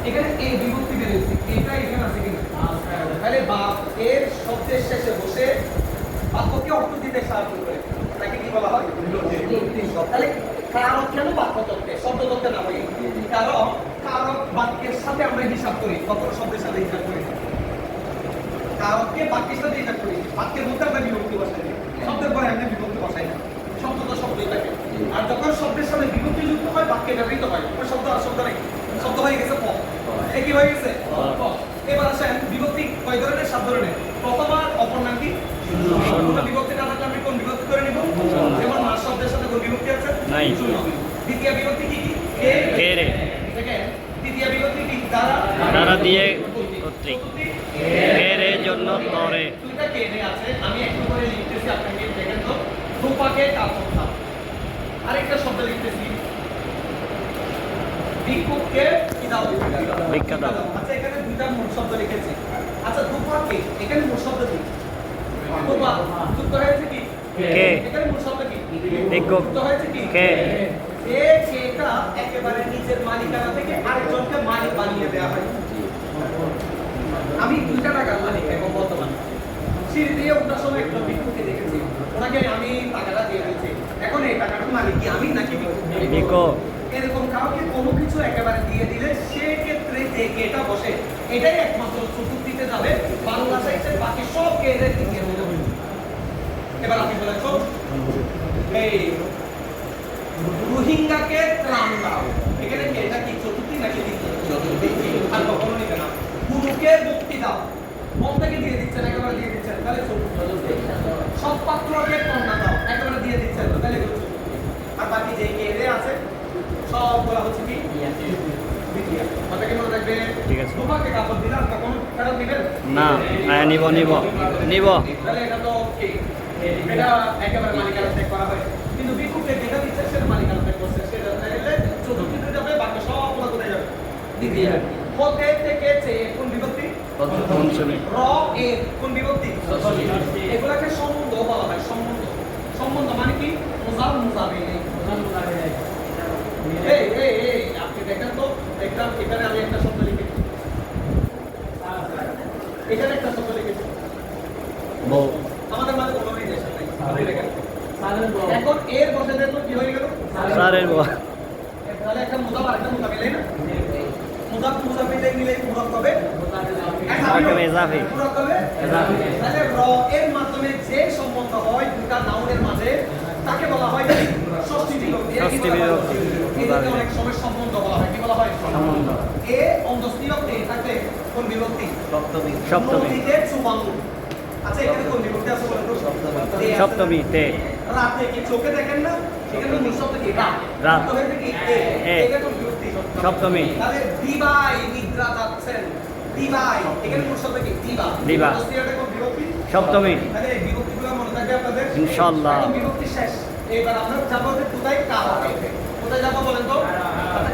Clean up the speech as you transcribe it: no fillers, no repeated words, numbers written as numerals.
এখানে এই বিভক্তি বেরিয়েছে, এটা এখানে আছে কিনা? তাহলে বাপ এর শব্দের শেষে বসে বাক্যকে অর্থ দিতে সাহায্য করে, তাকে কি বলা হয়? বিভক্তি শব্দ। তাহলে কারক কেন বাক্য তত্ত্বে, শব্দ তত্ত্বে না বলি? কারণ কারক বাক্যের সাথে আমরা হিসাব করি, কত শব্দের সাথে হিসাব করি। কারককে বাক্যের সাথে হিসাব করি, বাক্যের মধ্যে আমরা বিভক্তি বসাই দিই, শব্দের পরে আমরা বিভক্তি বসাই না। শব্দ তো শব্দই থাকে, আর যখন শব্দের সাথে বিভক্তি যুক্ত হয় বাক্যে ব্যবহৃত হয়, শব্দ আর শব্দ নেই, শব্দ হয়ে গেছে পদ। কি হয়ে গেছে? পদ। এবার আসেন বিভক্তি কয় ধরনের? 7 ধরনের। প্রথম আর অপর নাম কি? বিভক্তি না থাকলে আমি কোন বিভক্তি করে নিব? যেমন মাস শব্দের সাথে কোন বিভক্তি আছে? নাই। দ্বিতীয় বিভক্তি কি কি? কে রে। দেখেন তৃতীয় বিভক্তি কি? দ্বারা। দ্বারা দিয়ে কর্তৃক। কে রে জন্য তরে। দুইটা কে রে আছে, আমি একটু করে লিখতেছি, আপনাকে দেখেন তো। রূপাকে কাপড়। আরেকটা শব্দ লিখতেছি, ভিক্ষুককে কি দাও? ভিক্ষা দাও। আচ্ছা এখানে দুইটা মূল শব্দ লিখেছি। আচ্ছা রূপাকে এখানে মূল শব্দ কি? রূপা। যুক্ত হয়েছে কি? কে। এখানে মূল শব্দ কি? ভিক্ষুক। যুক্ত হয়েছে কি? কে। এই কেটা একেবারে নিজের মালিকানা থেকে আরেকজনকে মালিক বানিয়ে দেওয়া হয়। আমি 2 টাকার মালিক এবং বর্তমান সিঁড়ি দিয়ে ওঠার সময় একটা ভিক্ষুককে দেখেছি, ওনাকে আমি টাকাটা দিয়ে দিয়েছি, এখন এই টাকাটার মালিক কি আমি নাকি ভিক্ষুক? এরকম কাউকে কোনো কিছু একেবারে দিয়ে দিলে সেক্ষেত্রে যে কেটা বসে এটাই একমাত্র চতুর্থীতে যাবে, বাংলা সাহিত্যের বাকি সব কেদের দিকে হয়ে যাবে। এবার আপনি বলেন তো, এই রোহিঙ্গাকে ত্রাণ দাও, এখানে কেটা কি চতুর্থী নাকি দ্বিতীয়? চতুর্থী। আর কখনো নিবে না। গুরুকে মুক্তি দাও, মন থেকে দিয়ে দিচ্ছেন, একেবারে দিয়ে দিচ্ছেন, তাহলে চতুর্থী। সৎ পাত্রকে কন্যা দাও, একেবারে দিয়ে দিচ্ছেন, তাহলে চতুর্থী। আর বাকি যে কেদে আছে সবগুলা হচ্ছে কি? দ্বিতীয়। কথা কি মনে রাখবে? ঠিক আছে। রূপাকে কাপড় দিলাম, কখনো ফেরত দিবেন না, নিব। তাহলে এটা তো কি? এটা একেবারে মালিকানা ত্যাগ করা হয়। কিন্তু ভিক্ষুকে যেটা দিচ্ছে সেটা মালিকানা ত্যাগ করছে, সেটা তাহলে চতুর্থীতে যাবে, বাকি সবগুলো কোথায় যাবে? দ্বিতীয়। হতে থেকে চেয়ে কোন বিভক্তি? পঞ্চমী। র এর কোন বিভক্তি? ষষ্ঠী। এগুলাকে সম্বন্ধ বলা হয়। সম্বন্ধ। সম্বন্ধ মানে কি? মুজাব মুজাবে নেই। এই আপনি দেখেন তো, দেখলাম এখানে আমি একটা শব্দ লিখেছি, এখানে একটা শব্দ লিখেছি, বউ। আমাদের মাঝে কোনো নেই দেশ নাই, আপনি দেখেন। এখন এর বসে দেন তো কি হয়ে গেল? সারের বউ। তাহলে একটা মুজাব আর একটা মুজাব মিলে না? মুজাব মুজাব মিলে পূরক হবে এজাফি। পূরক হবে এজাফি। তাহলে র এর মাধ্যমে যে সম্বন্ধ হয় দুটা নাউনের মাঝে তাকে বলা হয় ষষ্ঠী বিভক্তি। ষষ্ঠী বিভক্তি। এটাকে অনেক সময় সম্বন্ধ বলা হয়। কি বলা হয়? সম্বন্ধ। এ অন্তস্থিরক্তি থাকলে কোন বিভক্তি? সপ্তমী। নদীতে চুবাঙ্গু। আচ্ছা এখানে কোন বিভক্তি আছে বলেন তো? সপ্তমী। তে। রাতে কি চোখে দেখেন না? এখানে মূল শব্দ কি? রাত। তো হচ্ছে কি? এখানে কোন বিভক্তি? সপ্তমী। তাহলে দিবাই নিদ্রা যাচ্ছেন, দিবাই এখানে মূল শব্দ কি? দিবা। দিবা। অন্তস্থিরটা কোন বিভক্তি? সপ্তমী। তাহলে এই বিভক্তিগুলো মনে থাকবে আপনাদের ইনশাআল্লাহ। একদম বিভক্তি শেষ। এবার আমরা যাবো কোথায়? কারকে। কোথায় যাবো বলেন তো? কারকে